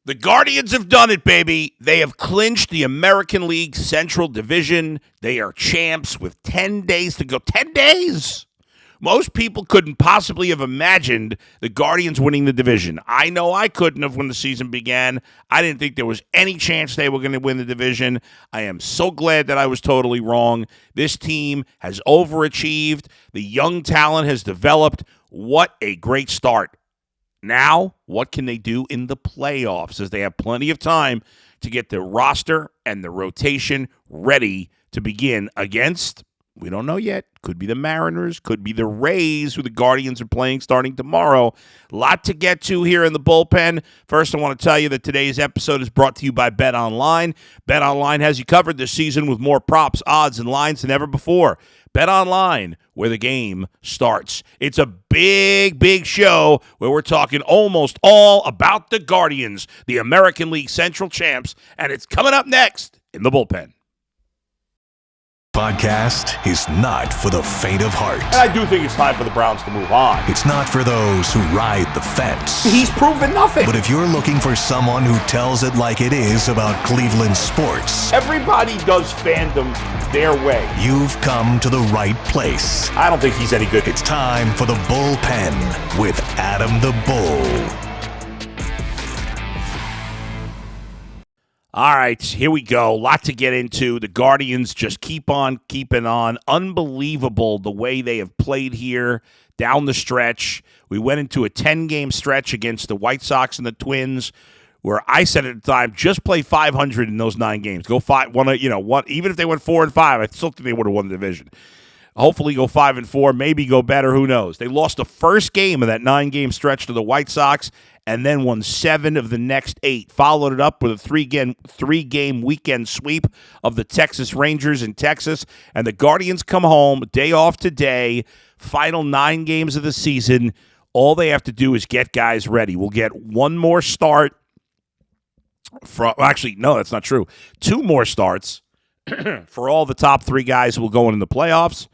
The Guardians have done it, baby. They have clinched the American League Central Division. They are champs with 10 days to go. 10 days! Most people couldn't possibly have imagined the Guardians winning the division. I know I couldn't have when the season began. I didn't think there was any chance they were going to win the division. I am so glad that I was totally wrong. This team has overachieved. The young talent has developed. What a great start. Now, what can they do in the playoffs, as they have plenty of time to get the roster and the rotation ready to begin against, we don't know yet, could be the Mariners, could be the Rays, who the Guardians are playing starting tomorrow. A lot to get to here in the bullpen. First, I want to tell you that today's episode is brought to you by BetOnline. BetOnline has you covered this season with more props, odds, and lines than ever before. BetOnline, where the game starts. It's a big, big show where we're talking almost all about the Guardians, the American League Central champs, and it's coming up next in the bullpen. Podcast is not for the faint of heart. And I do think it's time for the Browns to move on. It's not for those who ride the fence. He's proven nothing. But if you're looking for someone who tells it like it is about Cleveland sports, everybody does fandom their way. You've come to the right place. I don't think he's any good. It's time for the bullpen with Adam the Bull. All right, here we go. A lot to get into. The Guardians just keep on keeping on. Unbelievable the way they have played here down the stretch. We went into a 10-game stretch against the White Sox and the Twins, where I said at the time, just play 500 in those 9 games. Go 5, even if they went 4-5, I still think they would have won the division. Hopefully go 5-4, maybe go better, who knows. They lost the first game of that 9-game stretch to the White Sox and then won 7 of the next 8. Followed it up with a 3-game weekend sweep of the Texas Rangers in Texas. And the Guardians come home, day off today, final 9 games of the season. All they have to do is get guys ready. We'll get one more start. Actually, no, that's not true. 2 more starts for all the top 3 guys who will go in the playoffs.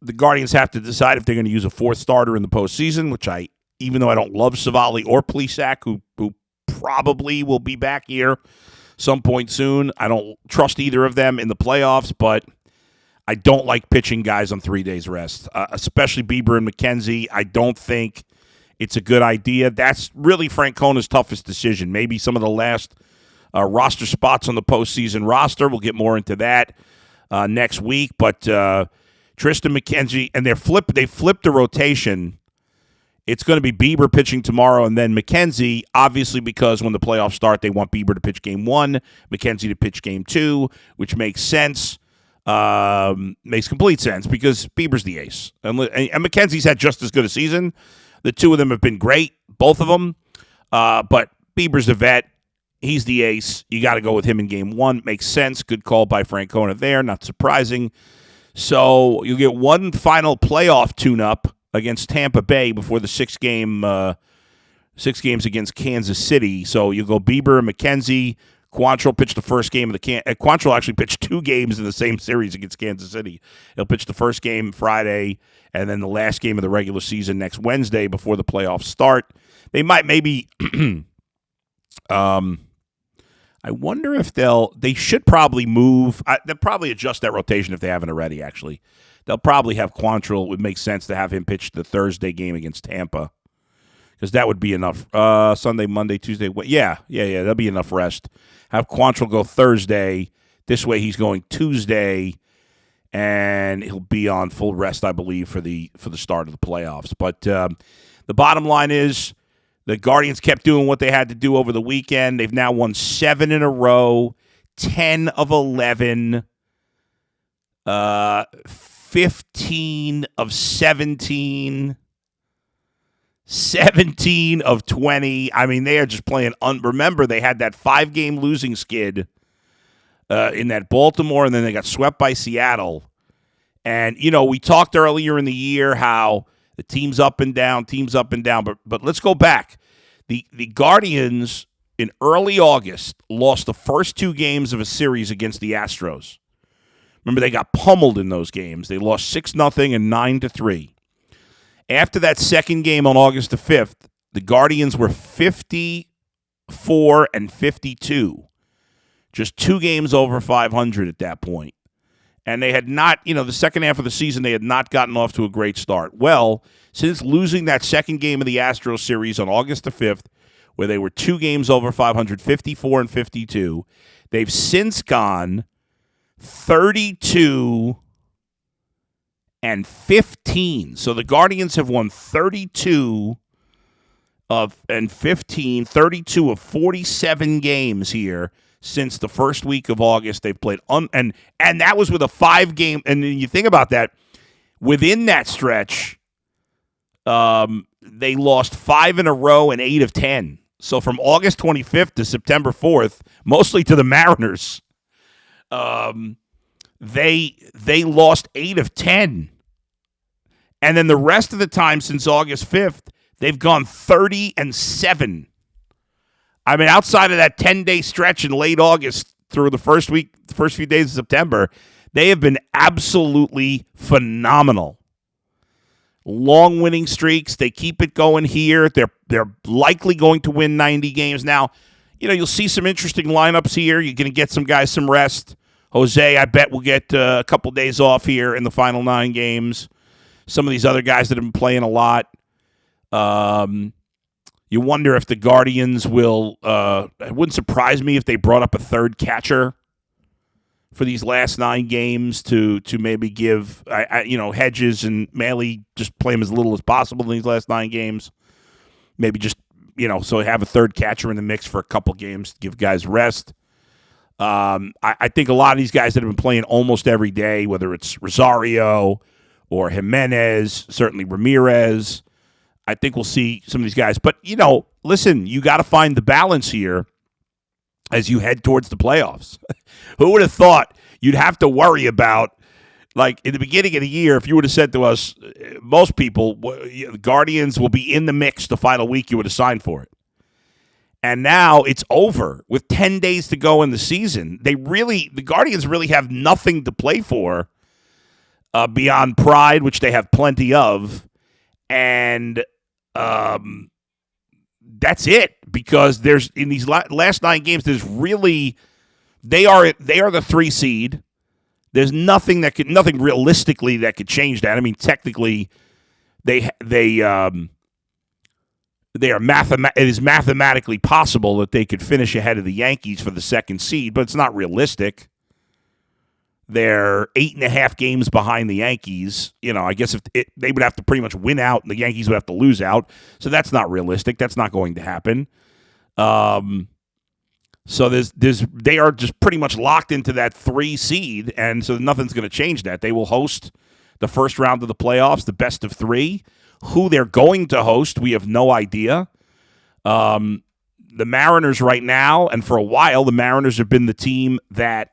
The Guardians have to decide if they're going to use a 4th starter in the postseason, which even though I don't love Savali or Plesac, who probably will be back here some point soon, I don't trust either of them in the playoffs, but I don't like pitching guys on 3 days rest, especially Bieber and McKenzie. I don't think it's a good idea. That's really Francona's toughest decision. Maybe some of the last roster spots on the postseason roster. We'll get more into that next week, but Tristan McKenzie, and they flipped the rotation. It's going to be Bieber pitching tomorrow and then McKenzie, obviously because when the playoffs start, they want Bieber to pitch game 1, McKenzie to pitch game 2, which makes sense. Makes complete sense because Bieber's the ace. And McKenzie's had just as good a season. The two of them have been great, both of them. But Bieber's the vet. He's the ace. You got to go with him in game 1. Makes sense. Good call by Francona there. Not surprising. So you get one final playoff tune-up against Tampa Bay before the 6 games against Kansas City. So you go Bieber and McKenzie. Quantrill pitched the first game of Quantrill actually pitched 2 games in the same series against Kansas City. He'll pitch the first game Friday and then the last game of the regular season next Wednesday before the playoffs start. They might maybe I wonder if they should probably move. They'll probably adjust that rotation if they haven't already, actually. They'll probably have Quantrill. It would make sense to have him pitch the Thursday game against Tampa because that would be enough. Sunday, Monday, Tuesday. Yeah. That'll be enough rest. Have Quantrill go Thursday. This way he's going Tuesday, and he'll be on full rest, I believe, for the start of the playoffs. But the bottom line is the Guardians kept doing what they had to do over the weekend. They've now won 7 in a row, 10 of 11, 15 of 17, 17 of 20. I mean, they are just playing. Remember, they had that 5-game losing skid in that Baltimore, and then they got swept by Seattle. And, we talked earlier in the year how the team's up and down. But let's go back. The Guardians in early August lost the first 2 games of a series against the Astros. Remember, they got pummeled in those games. They lost 6-0 and 9-3. After that second game on August the 5th, the Guardians were 54 54 and 52. Just 2 games over 500 at that point. And they had not, the second half of the season, they had not gotten off to a great start. Well, since losing that second game of the Astros series on August the 5th, where they were 2 games over 500, 54 and 52, they've since gone 32 and 15. So the Guardians have won 32 and 15, 32 of 47 games here since the first week of August. They've played and that was with a 5-game. And you think about that, within that stretch, they lost 5 in a row and 8 of 10. So from August 25th to September 4th, mostly to the Mariners, they lost 8 of 10. And then the rest of the time since August 5th, they've gone 30 and 7. I mean, outside of that 10-day stretch in late August through the first few days of September, they have been absolutely phenomenal. Long winning streaks. They keep it going here. They're likely going to win 90 games. Now, you'll see some interesting lineups here. You're going to get some guys some rest. Jose, I bet, will get a couple days off here in the final 9 games. Some of these other guys that have been playing a lot. You wonder if the Guardians will. It wouldn't surprise me if they brought up a third catcher for these last 9 games to maybe give Hedges and Maley, just play them as little as possible in these last 9 games. Maybe just so have a third catcher in the mix for a couple games to give guys rest. I think a lot of these guys that have been playing almost every day, whether it's Rosario or Jimenez, certainly Ramirez, I think we'll see some of these guys. But, listen, you got to find the balance here as you head towards the playoffs. Who would have thought you'd have to worry about, like, in the beginning of the year, if you would have said to us, most people, the Guardians will be in the mix the final week, you would have signed for it. And now it's over with 10 days to go in the season. The Guardians really have nothing to play for beyond pride, which they have plenty of. And that's it, because there's in these last 9 games, there's really they are the 3 seed. There's nothing realistically that could change that. I mean, technically, it is mathematically possible that they could finish ahead of the Yankees for the 2nd seed, but it's not realistic. They're 8.5 games behind the Yankees. I guess they would have to pretty much win out, and the Yankees would have to lose out. So that's not realistic. That's not going to happen. So they are just pretty much locked into that 3 seed, and so nothing's going to change that. They will host the first round of the playoffs, the best of 3. Who they're going to host, we have no idea. The Mariners right now, and for a while, the Mariners have been the team that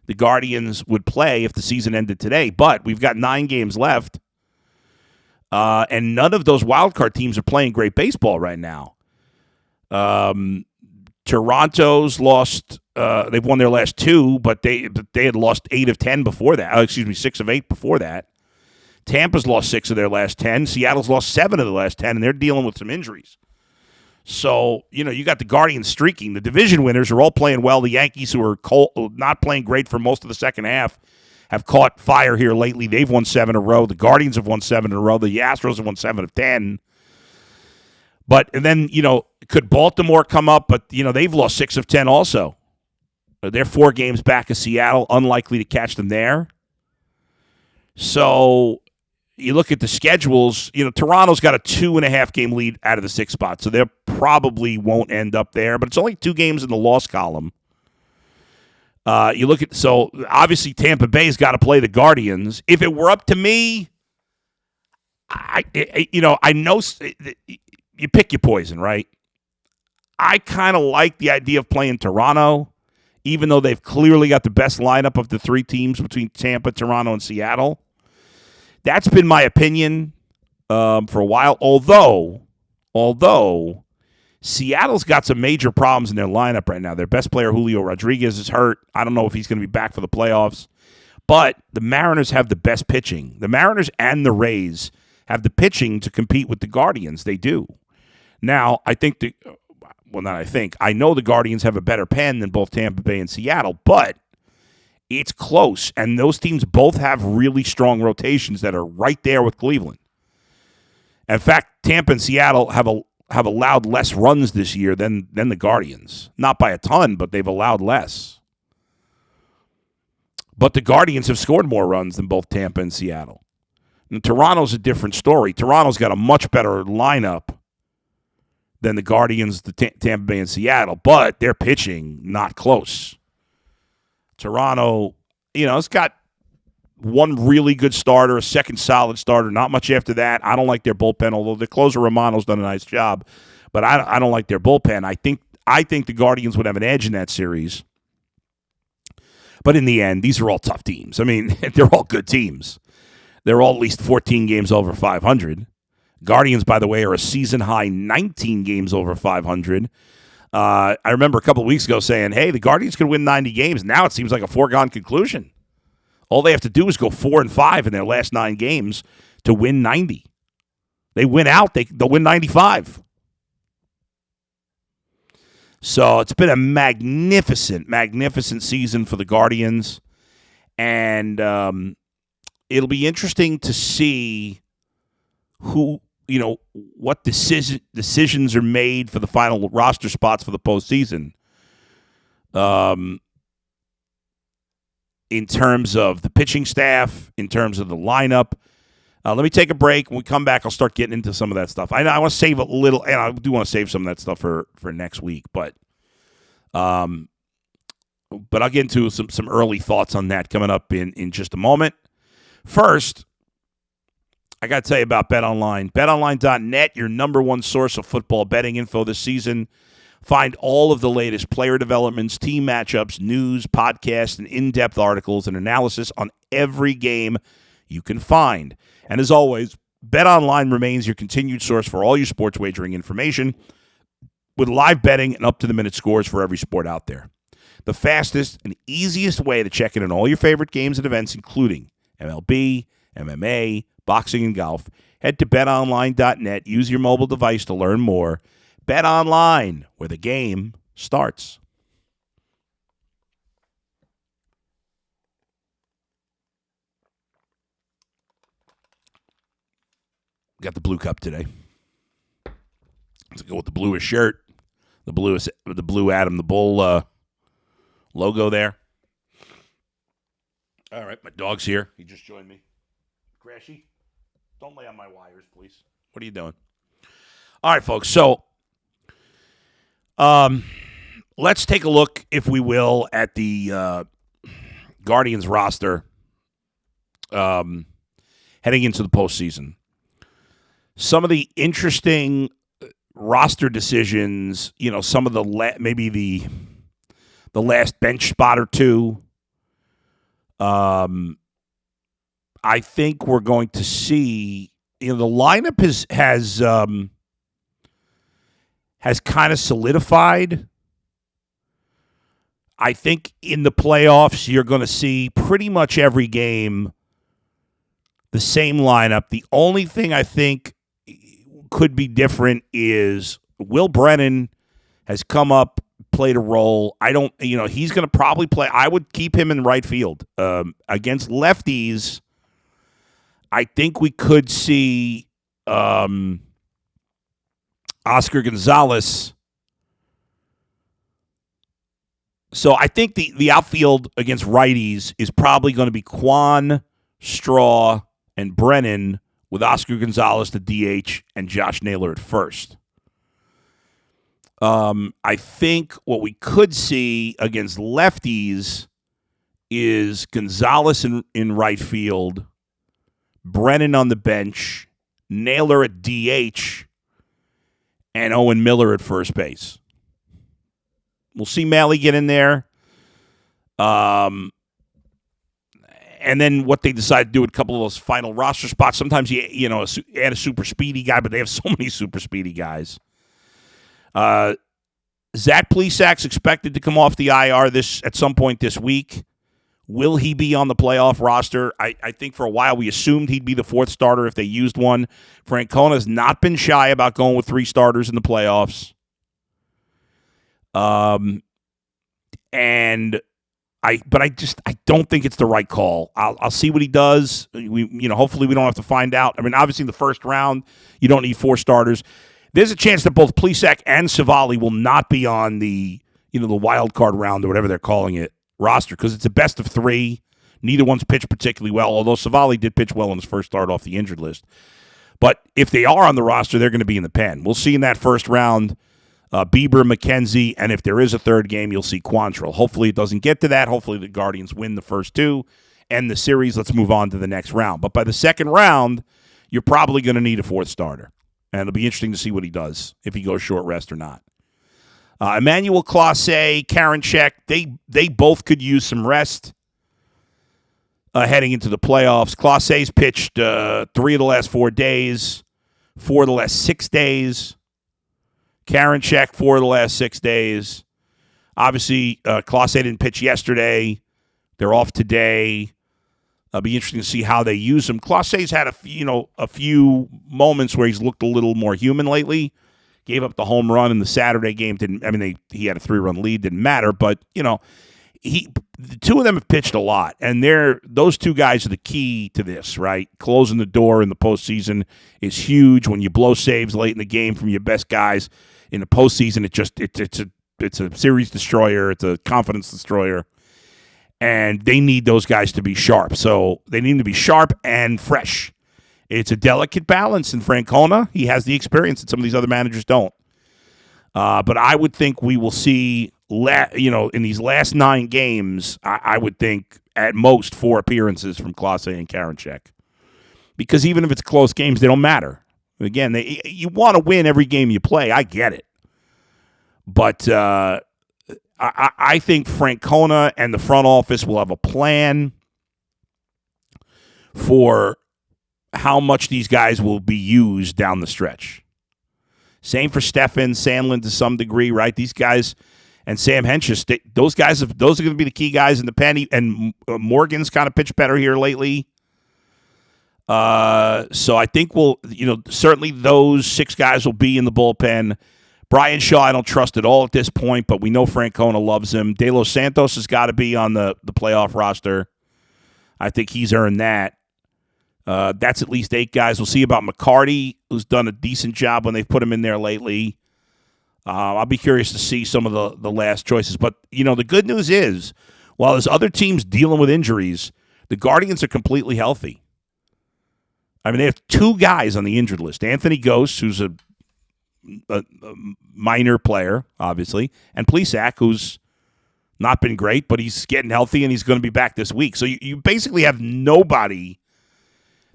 the Guardians would play if the season ended today. But we've got 9 games left, and none of those wildcard teams are playing great baseball right now. Toronto's lost. They've won their last 2, but they had lost 8 of 10 before that. 6 of 8 before that. Tampa's lost 6 of their last 10. Seattle's lost 7 of the last 10, and they're dealing with some injuries. So, you got the Guardians streaking. The division winners are all playing well. The Yankees, who are not playing great for most of the second half, have caught fire here lately. They've won 7 in a row. The Guardians have won 7 in a row. The Astros have won 7 of 10. And then, could Baltimore come up? But, they've lost 6 of 10 also. They're 4 games back of Seattle. Unlikely to catch them there. So you look at the schedules, Toronto's got a 2.5 game lead out of the 6th spot, so they probably won't end up there, but it's only 2 games in the loss column. So obviously Tampa Bay's got to play the Guardians. If it were up to me, I know you pick your poison, right? I kind of like the idea of playing Toronto, even though they've clearly got the best lineup of the 3 teams between Tampa, Toronto, and Seattle. That's been my opinion for a while, although Seattle's got some major problems in their lineup right now. Their best player, Julio Rodriguez, is hurt. I don't know if he's going to be back for the playoffs. But the Mariners have the best pitching. The Mariners and the Rays have the pitching to compete with the Guardians. They do. Now, I think well, not I think. I know the Guardians have a better pen than both Tampa Bay and Seattle, but it's close. And those teams both have really strong rotations that are right there with Cleveland. In fact, Tampa and Seattle have allowed less runs this year than the Guardians. Not by a ton, but they've allowed less. But the Guardians have scored more runs than both Tampa and Seattle. And Toronto's a different story. Toronto's got a much better lineup than the Guardians, the Tampa Bay, and Seattle, but they're pitching not close. Toronto, it's got one really good starter, a second solid starter, not much after that. I don't like their bullpen, although the closer Romano's done a nice job, but I don't like their bullpen. I think the Guardians would have an edge in that series. But in the end, these are all tough teams. I mean, they're all good teams. They're all at least 14 games over 500. Guardians, by the way, are a season-high 19 games over 500. I remember a couple of weeks ago saying, hey, the Guardians could win 90 games. Now it seems like a foregone conclusion. All they have to do is go 4-5 in their last 9 games to win 90. They win out, they'll win 95. So it's been a magnificent, magnificent season for the Guardians. And it'll be interesting to see what decisions are made for the final roster spots for the postseason. In terms of the pitching staff, in terms of the lineup. Let me take a break. When we come back, I'll start getting into some of that stuff. I want to save a little, and I do want to save some of that stuff for next week. But I'll get into some early thoughts on that coming up in just a moment. First, I got to tell you about BetOnline. BetOnline.net, your number one source of football betting info this season. Find all of the latest player developments, team matchups, news, podcasts, and in-depth articles and analysis on every game you can find. And as always, BetOnline remains your continued source for all your sports wagering information with live betting and up-to-the-minute scores for every sport out there. The fastest and easiest way to check in on all your favorite games and events, including MLB, MMA, boxing, and golf. Head to betonline.net. Use your mobile device to learn more. BetOnline, where the game starts. Got the blue cup today. Let's go with the bluish shirt. The blue Adam the Bull logo there. All right, my dog's here. He just joined me. Crashy, don't lay on my wires, please. What are you doing? All right, folks. So, let's take a look, if we will, at the Guardians roster heading into the postseason. Some of the interesting roster decisions, some of the maybe the last bench spot or two. I think we're going to see, the lineup has kind of solidified. I think in the playoffs, you're going to see pretty much every game the same lineup. The only thing I think could be different is Will Brennan has come up, played a role. He's going to probably play. I would keep him in right field. Against lefties, I think we could see Oscar Gonzalez. So I think the outfield against righties is probably going to be Quan, Straw, and Brennan, with Oscar Gonzalez, the DH, and Josh Naylor at first. I think what we could see against lefties is Gonzalez in right field, Brennan on the bench, Naylor at DH, and Owen Miller at first base. We'll see Malley get in there. And then what they decide to do with a couple of those final roster spots. Sometimes you add a super speedy guy, but they have so many super speedy guys. Zach Plesac's expected to come off the IR at some point this week. Will he be on the playoff roster? I think for a while we assumed he'd be the fourth starter if they used one. Francona has not been shy about going with 3 starters in the playoffs. And I don't think it's the right call. I'll see what he does. Hopefully we don't have to find out. I mean, obviously in the first round, you don't need 4 starters. There's a chance that both Plesac and Savali will not be on the wild card round or whatever they're calling it roster because it's a best of 3. Neither one's pitched particularly well, although Savali did pitch well in his first start off the injured list. But if they are on the roster, they're going to be in the pen. We'll see in that first round. Bieber, McKenzie, and if there is a third game, you'll see Quantrill. Hopefully it doesn't get to that. Hopefully the Guardians win the first 2, end the series. Let's move on to the next round. But by the second round, you're probably going to need a 4th starter. And it'll be interesting to see what he does, if he goes short rest or not. Emmanuel Clase, Karinchak, they both could use some rest heading into the playoffs. Clase's pitched 3 of the last 4 days, 4 of the last 6 days. Karinchak 4 of the last 6 days. Obviously, Clase didn't pitch yesterday. They're off today. It'll be interesting to see how they use him. Clase's had a few moments where he's looked a little more human lately. Gave up the home run in the Saturday game. He had a 3-run lead. Didn't matter, but the 2 of them have pitched a lot, and those 2 guys are the key to this, right? Closing the door in the postseason is huge. When you blow saves late in the game from your best guys in the postseason, it's a series destroyer. It's a confidence destroyer, and they need those guys to be sharp. So they need them to be sharp and fresh. It's a delicate balance, and Francona, he has the experience that some of these other managers don't. But I would think we will see, in these last 9 games, I would think at most 4 appearances from Clase and Karinchak. Because even if it's close games, they don't matter. Again, you want to win every game you play. I get it. But I think Francona and the front office will have a plan for how much these guys will be used down the stretch. Same for Stefan, Sandlin to some degree, right? These guys and Sam Hentges, those are going to be the key guys in the pen. And Morgan's kind of pitched better here lately. So I think certainly those 6 guys will be in the bullpen. Brian Shaw, I don't trust at all at this point, but we know Francona loves him. De Los Santos has got to be on the playoff roster. I think he's earned that. That's at least 8 guys. We'll see about McCarty, who's done a decent job when they've put him in there lately. I'll be curious to see some of the last choices. But, the good news is, while there's other teams dealing with injuries, the Guardians are completely healthy. I mean, they have 2 guys on the injured list. Anthony Ghost, who's a minor player, obviously, and Plesac, who's not been great, but he's getting healthy and he's going to be back this week. So you basically have nobody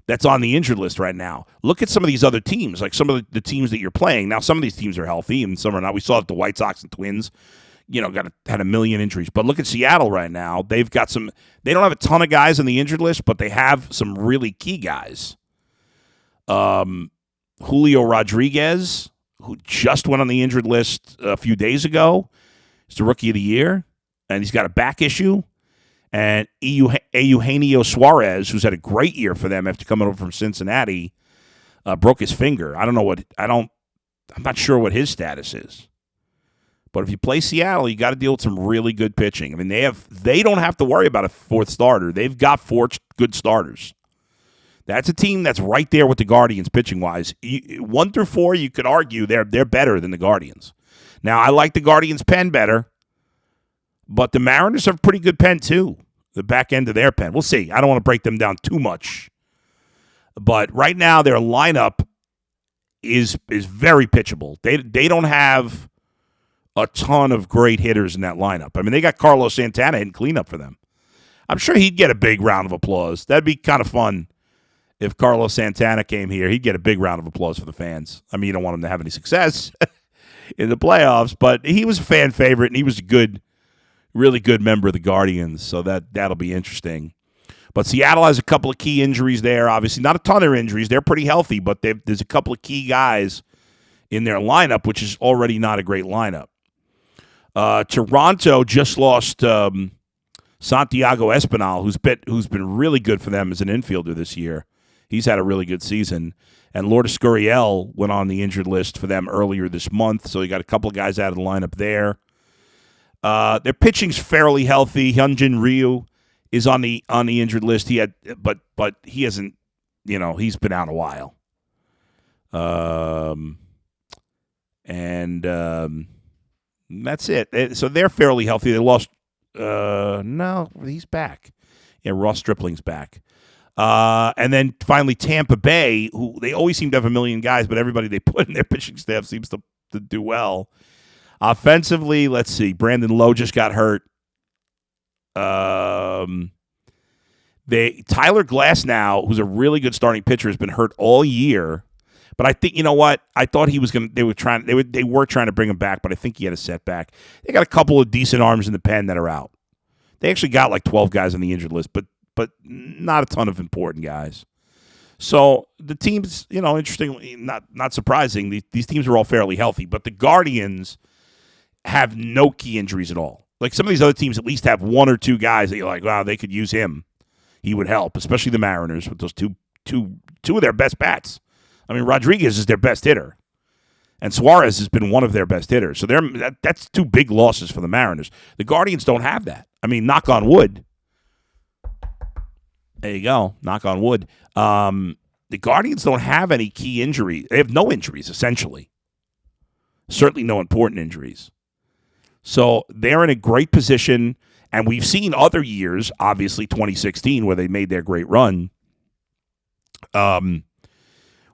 that's on the injured list right now. Look at some of these other teams, like some of the teams that you're playing. Now, some of these teams are healthy and some are not. We saw it the White Sox and Twins, had a million injuries. But look at Seattle right now. They've got they don't have a ton of guys on the injured list, but they have some really key guys. Julio Rodriguez, who just went on the injured list a few days ago, is the Rookie of the Year, and he's got a back issue. And Eugenio Suarez, who's had a great year for them after coming over from Cincinnati, broke his finger. I'm not sure what his status is. But if you play Seattle, you got to deal with some really good pitching. I mean, they don't have to worry about a 4th starter. They've got 4 good starters. That's a team that's right there with the Guardians pitching-wise. 1 through 4, you could argue they're better than the Guardians. Now, I like the Guardians' pen better, but the Mariners have a pretty good pen, too, the back end of their pen. We'll see. I don't want to break them down too much. But right now, their lineup is very pitchable. They don't have a ton of great hitters in that lineup. I mean, they got Carlos Santana in cleanup for them. I'm sure he'd get a big round of applause. That'd be kind of fun. If Carlos Santana came here, he'd get a big round of applause for the fans. I mean, you don't want him to have any success in the playoffs, but he was a fan favorite, and he was a really good member of the Guardians, so that'll be interesting. But Seattle has a couple of key injuries there, obviously. Not a ton of injuries. They're pretty healthy, but there's a couple of key guys in their lineup, which is already not a great lineup. Toronto just lost Santiago Espinal, who's been really good for them as an infielder this year. He's had a really good season. And Lourdes Gurriel went on the injured list for them earlier this month, so you got a couple of guys out of the lineup there. Their pitching's fairly healthy. Hyunjin Ryu is on the injured list. But he hasn't. He's been out a while. That's it. So they're fairly healthy. They lost. No, he's back. Yeah, Ross Stripling's back. And then finally Tampa Bay, who they always seem to have a million guys, but everybody they put in their pitching staff seems to do well. Offensively, let's see. Brandon Lowe just got hurt. Tyler Glasnow, who's a really good starting pitcher, has been hurt all year. But I think, you know what? I thought he was going to. They were trying to bring him back, but I think he had a setback. They got a couple of decent arms in the pen that are out. They actually got like 12 guys on the injured list, but not a ton of important guys. So the teams, interestingly, not surprising, these teams are all fairly healthy. But the Guardians have no key injuries at all. Like some of these other teams at least have one or two guys that you're like, wow, they could use him. He would help, especially the Mariners with those two of their best bats. I mean, Rodriguez is their best hitter, and Suarez has been one of their best hitters. So that's two big losses for the Mariners. The Guardians don't have that. I mean, knock on wood. There you go. Knock on wood. The Guardians don't have any key injuries. They have no injuries, essentially. Certainly no important injuries. So they're in a great position, and we've seen other years, obviously 2016, where they made their great run,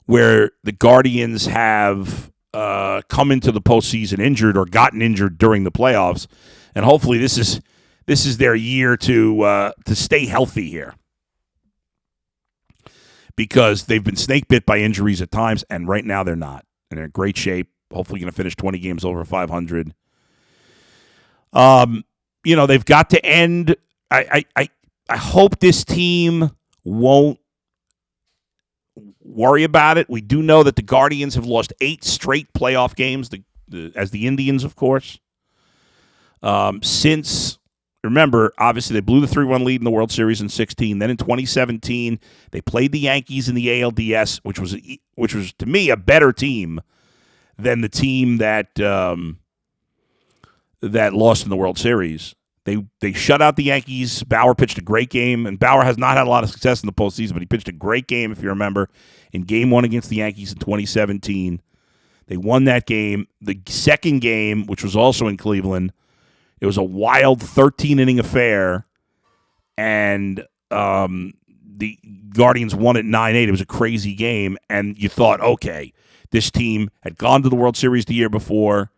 where the Guardians have come into the postseason injured or gotten injured during the playoffs, and hopefully this is their year to stay healthy here, because they've been snake bit by injuries at times, and right now they're not, and they're in great shape. Hopefully, going to finish 20 games over 500. They've got to end. I hope this team won't worry about it. We do know that the Guardians have lost 8 straight playoff games, as the Indians, of course. Remember, obviously, they blew the 3-1 lead in the World Series in 2016. Then in 2017, they played the Yankees in the ALDS, which was to me a better team than the team that lost in the World Series. They shut out the Yankees. Bauer pitched a great game, and Bauer has not had a lot of success in the postseason, but he pitched a great game, if you remember, in Game 1 against the Yankees in 2017. They won that game. The second game, which was also in Cleveland, it was a wild 13-inning affair, and the Guardians won it 9-8. It was a crazy game, and you thought, okay, this team had gone to the World Series the year before.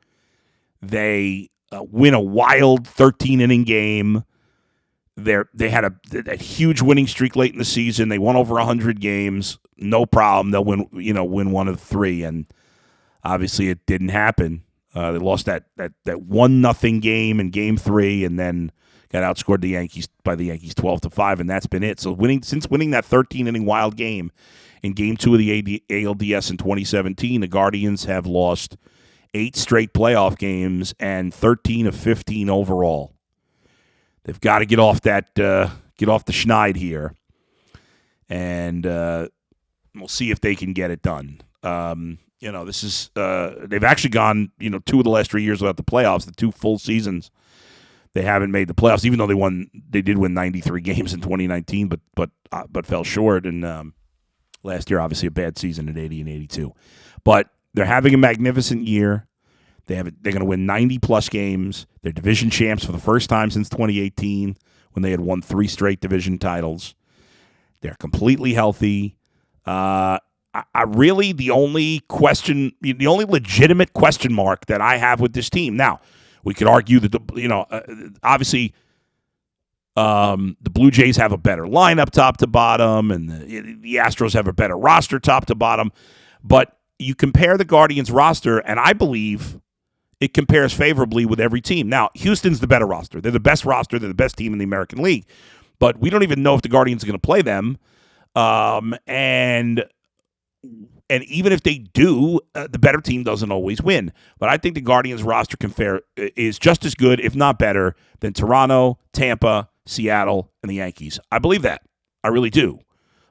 They win a wild 13-inning game. They had a huge winning streak late in the season. They won over 100 games. No problem. They'll win one of 3, and obviously it didn't happen. They lost that 1-0 game in Game 3, and then got outscored by the Yankees 12-5, and that's been it. So since winning that 13-inning wild game in Game 2 of the ALDS in 2017, the Guardians have lost 8 straight playoff games and 13 of 15 overall. They've got to get off the schneid here, and we'll see if they can get it done. This is they've actually gone 2 of the last 3 years without the playoffs. The 2 full seasons they haven't made the playoffs, even though they did win 93 games in 2019, but fell short. And last year, obviously, a bad season at 80 and 82. But they're having a magnificent year. They're going to win 90-plus games. They're division champs for the first time since 2018, when they had won 3 straight division titles. They're completely healthy. The only legitimate question mark that I have with this team. Now, we could argue that obviously the Blue Jays have a better lineup top to bottom, and the Astros have a better roster top to bottom. But you compare the Guardians roster, and I believe it compares favorably with every team. Now, Houston's the better roster. They're the best roster. They're the best team in the American League. But we don't even know if the Guardians are going to play them. And even if they do, the better team doesn't always win. But I think the Guardians roster is just as good, if not better, than Toronto, Tampa, Seattle, and the Yankees. I believe that. I really do.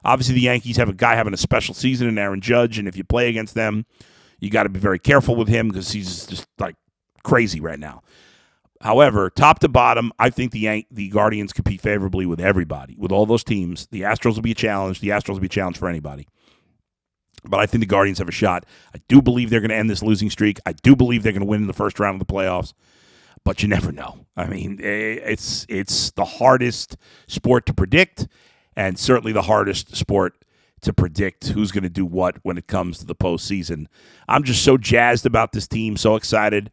Obviously, the Yankees have a guy having a special season in Aaron Judge, and if you play against them, you got to be very careful with him because he's just like crazy right now. However, top to bottom, I think the Guardians compete favorably with everybody, with all those teams. The Astros will be a challenge. The Astros will be a challenge for anybody. But I think the Guardians have a shot. I do believe they're going to end this losing streak. I do believe they're going to win in the first round of the playoffs. But you never know. I mean, it's the hardest sport to predict, and certainly the hardest sport to predict who's going to do what when it comes to the postseason. I'm just so jazzed about this team, so excited.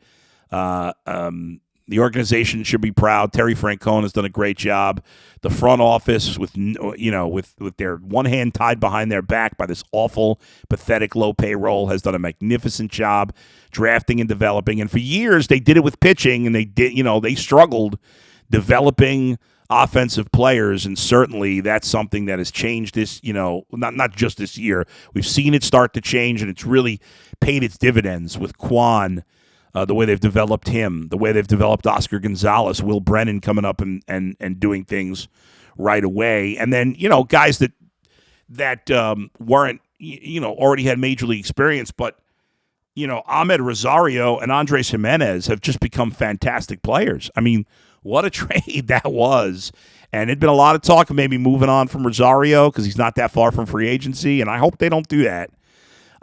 The organization should be proud. Terry Francona has done a great job. The front office, with their one hand tied behind their back by this awful, pathetic low payroll, has done a magnificent job drafting and developing. And for years, they did it with pitching, and they struggled developing offensive players. And certainly, that's something that has changed this. Not just this year. We've seen it start to change, and it's really paid its dividends with Quan. The way they've developed him, the way they've developed Oscar Gonzalez, Will Brennan coming up and doing things right away. And then, guys that weren't, already had major league experience, but, Ahmed Rosario and Andres Jimenez have just become fantastic players. I mean, what a trade that was. And it'd been a lot of talk of maybe moving on from Rosario because he's not that far from free agency, and I hope they don't do that.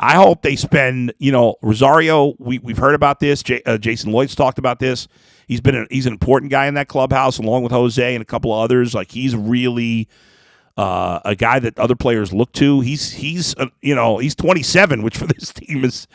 I hope they spend, Rosario, we've heard about this. Jason Lloyd's talked about this. He's an important guy in that clubhouse along with Jose and a couple of others. Like, he's really a guy that other players look to. He's 27, which for this team is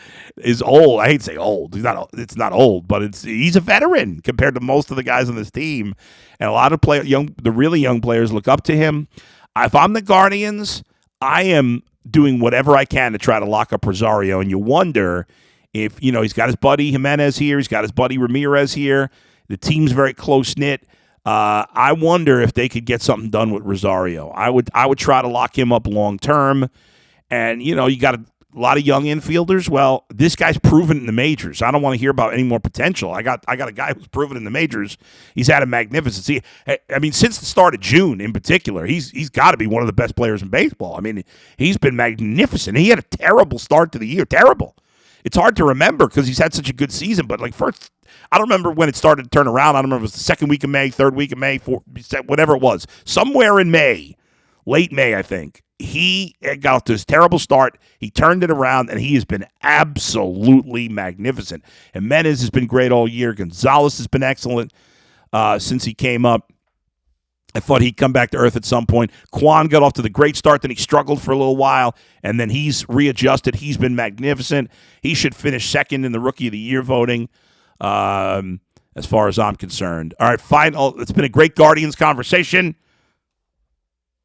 old. I hate to say old. It's not old, but he's a veteran compared to most of the guys on this team. And a lot of the really young players look up to him. If I'm the Guardians, I am doing whatever I can to try to lock up Rosario. And you wonder if, he's got his buddy Jimenez here. He's got his buddy Ramirez here. The team's very close-knit. I wonder if they could get something done with Rosario. I would try to lock him up long-term. And, you got a lot of young infielders. Well, this guy's proven in the majors. I don't want to hear about any more potential. I got a guy who's proven in the majors. He's had a magnificence. I mean, since the start of June in particular, he's got to be one of the best players in baseball. I mean, he's been magnificent. He had a terrible start to the year. Terrible. It's hard to remember because he's had such a good season. But first, I don't remember when it started to turn around. I don't remember if it was the second week of May, third week of May, whatever it was. Somewhere in May, late May, I think. He got off to his terrible start. He turned it around, and he has been absolutely magnificent. And Jimenez has been great all year. Gonzalez has been excellent since he came up. I thought he'd come back to earth at some point. Quan got off to the great start, then he struggled for a little while, and then he's readjusted. He's been magnificent. He should finish second in the Rookie of the Year voting, as far as I'm concerned. All right, final. It's been a great Guardians conversation.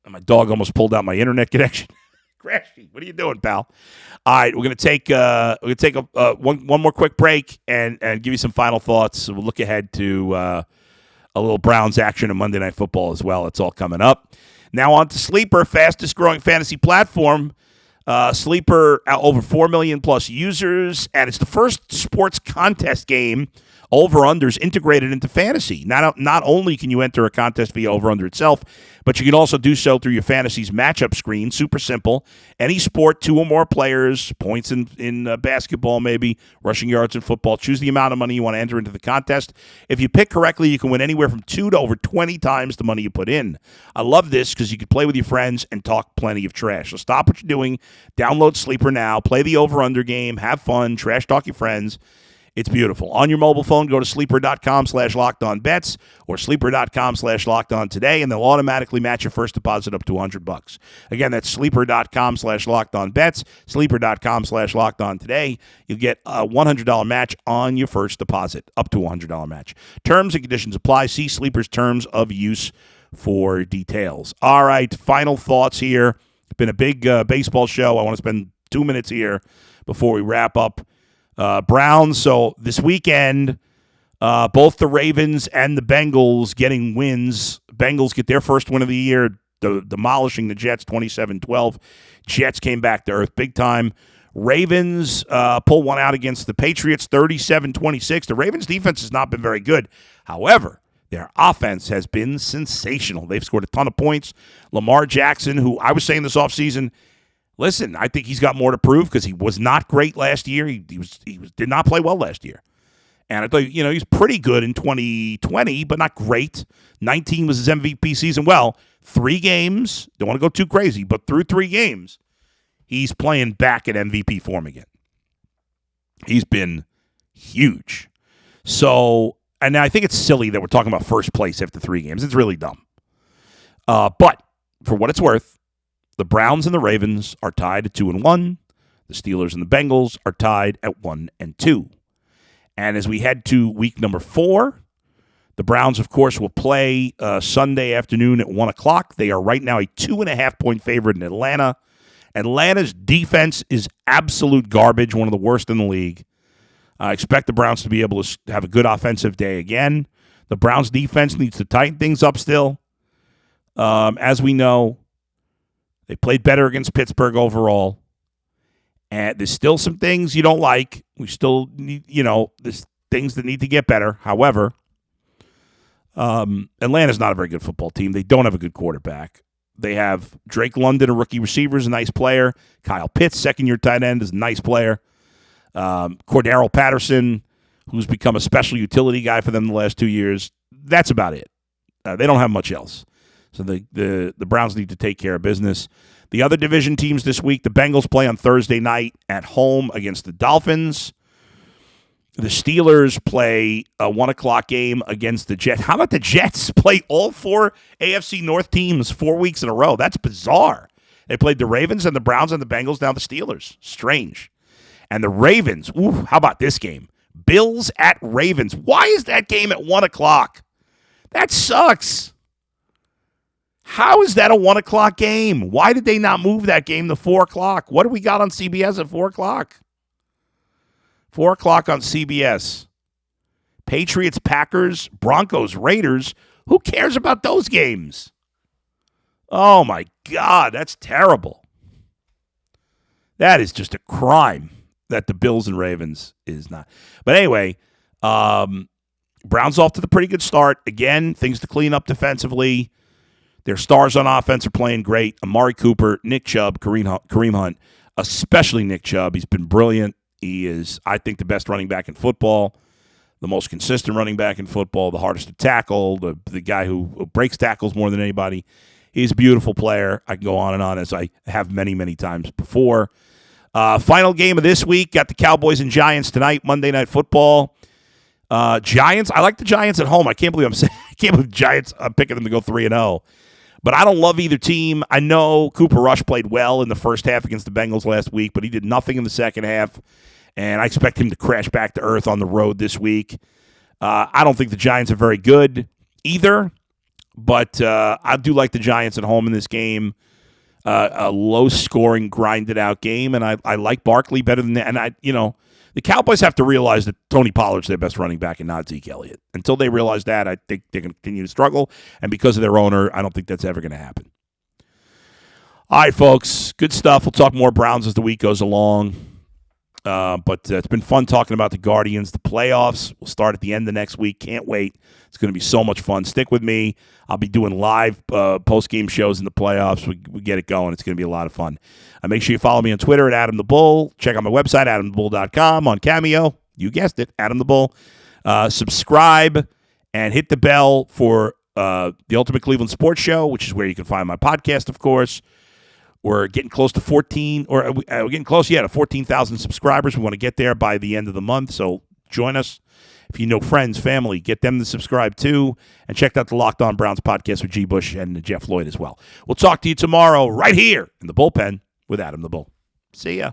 My dog almost pulled out my internet connection. Crashy, what are you doing, pal? All right, we're gonna take one more quick break and give you some final thoughts. We'll look ahead to a little Browns action on Monday Night Football as well. It's all coming up. Now on to Sleeper, fastest growing fantasy platform. Sleeper, over 4 million plus users, and it's the first sports contest game. Over-unders integrated into fantasy. Not only can you enter a contest via over-under itself, but you can also do so through your fantasy's matchup screen. Super simple. Any sport, 2 or more players, points in basketball maybe, rushing yards in football. Choose the amount of money you want to enter into the contest. If you pick correctly, you can win anywhere from 2 to over 20 times the money you put in. I love this because you can play with your friends and talk plenty of trash. So stop what you're doing. Download Sleeper now. Play the over-under game. Have fun. Trash talk your friends. It's beautiful. On your mobile phone, go to sleeper.com/lockedonbets or sleeper.com/lockedon today, and they'll automatically match your first deposit up to $100. Again, that's sleeper.com/lockedonbets, sleeper.com/lockedon today. You'll get a $100 match on your first deposit, up to a $100 match. Terms and conditions apply. See Sleeper's terms of use for details. All right, final thoughts here. It's been a big baseball show. I want to spend 2 minutes here before we wrap up. Browns, so this weekend, both the Ravens and the Bengals getting wins. Bengals get their first win of the year, demolishing the Jets 27-12. Jets came back to earth big time. Ravens pull one out against the Patriots 37-26. The Ravens' defense has not been very good. However, their offense has been sensational. They've scored a ton of points. Lamar Jackson, who I was saying this offseason, listen, I think he's got more to prove because he was not great last year. He did not play well last year. And I thought, he's pretty good in 2020, but not great. 19 was his MVP season. Well, 3 games, don't want to go too crazy, but through 3 games, he's playing back at MVP form again. He's been huge. So, and I think it's silly that we're talking about first place after 3 games. It's really dumb. But for what it's worth, the Browns and the Ravens are tied at 2-1. The Steelers and the Bengals are tied at 1-2. And as we head to week number 4, the Browns, of course, will play Sunday afternoon at 1 o'clock. They are right now a 2.5-point favorite in Atlanta. Atlanta's defense is absolute garbage, one of the worst in the league. I expect the Browns to be able to have a good offensive day again. The Browns defense needs to tighten things up still. As we know, they played better against Pittsburgh overall. And there's still some things you don't like. We still need, there's things that need to get better. However, Atlanta's not a very good football team. They don't have a good quarterback. They have Drake London, a rookie receiver, is a nice player. Kyle Pitts, second-year tight end, is a nice player. Cordero Patterson, who's become a special utility guy for them the last 2 years. That's about it. They don't have much else. So the Browns need to take care of business. The other division teams this week, the Bengals play on Thursday night at home against the Dolphins. The Steelers play a 1 o'clock game against the Jets. How about the Jets play all 4 AFC North teams 4 weeks in a row? That's bizarre. They played the Ravens and the Browns and the Bengals, now the Steelers. Strange. And the Ravens, how about this game? Bills at Ravens. Why is that game at 1 o'clock? That sucks. How is that a 1 o'clock game? Why did they not move that game to 4 o'clock? What do we got on CBS at 4 o'clock? 4 o'clock on CBS. Patriots, Packers, Broncos, Raiders. Who cares about those games? Oh, my God. That's terrible. That is just a crime that the Bills and Ravens is not. But anyway, Browns off to the pretty good start. Again, things to clean up defensively. Their stars on offense are playing great. Amari Cooper, Nick Chubb, Kareem Hunt, especially Nick Chubb. He's been brilliant. He is, I think, the best running back in football, the most consistent running back in football, the hardest to tackle, the guy who breaks tackles more than anybody. He's a beautiful player. I can go on and on, as I have many, many times before. Final game of this week, got the Cowboys and Giants tonight, Monday Night Football. Giants, I like the Giants at home. I can't believe Giants, I'm picking them to go 3-0. But I don't love either team. I know Cooper Rush played well in the first half against the Bengals last week, but he did nothing in the second half, and I expect him to crash back to earth on the road this week. I don't think the Giants are very good either, but I do like the Giants at home in this game. A low-scoring, grinded-out game, and I like Barkley better than that. And the Cowboys have to realize that Tony Pollard's their best running back and not Zeke Elliott. Until they realize that, I think they're going to continue to struggle. And because of their owner, I don't think that's ever going to happen. All right, folks. Good stuff. We'll talk more Browns as the week goes along. But it's been fun talking about the Guardians. The playoffs will start at the end of next week. Can't wait. It's going to be so much fun. Stick with me. I'll be doing live post-game shows in the playoffs. We get it going. It's going to be a lot of fun. Make sure you follow me on Twitter at Adam the Bull. Check out my website, adamthebull.com. On Cameo, you guessed it, Adam the Bull. Subscribe and hit the bell for the Ultimate Cleveland Sports Show, which is where you can find my podcast, of course. We're getting close to 14,000 subscribers. We want to get there by the end of the month, so join us. If you know friends, family, get them to subscribe too, and check out the Locked On Browns podcast with G. Bush and Jeff Lloyd as well. We'll talk to you tomorrow right here in the Bullpen with Adam the Bull. See ya.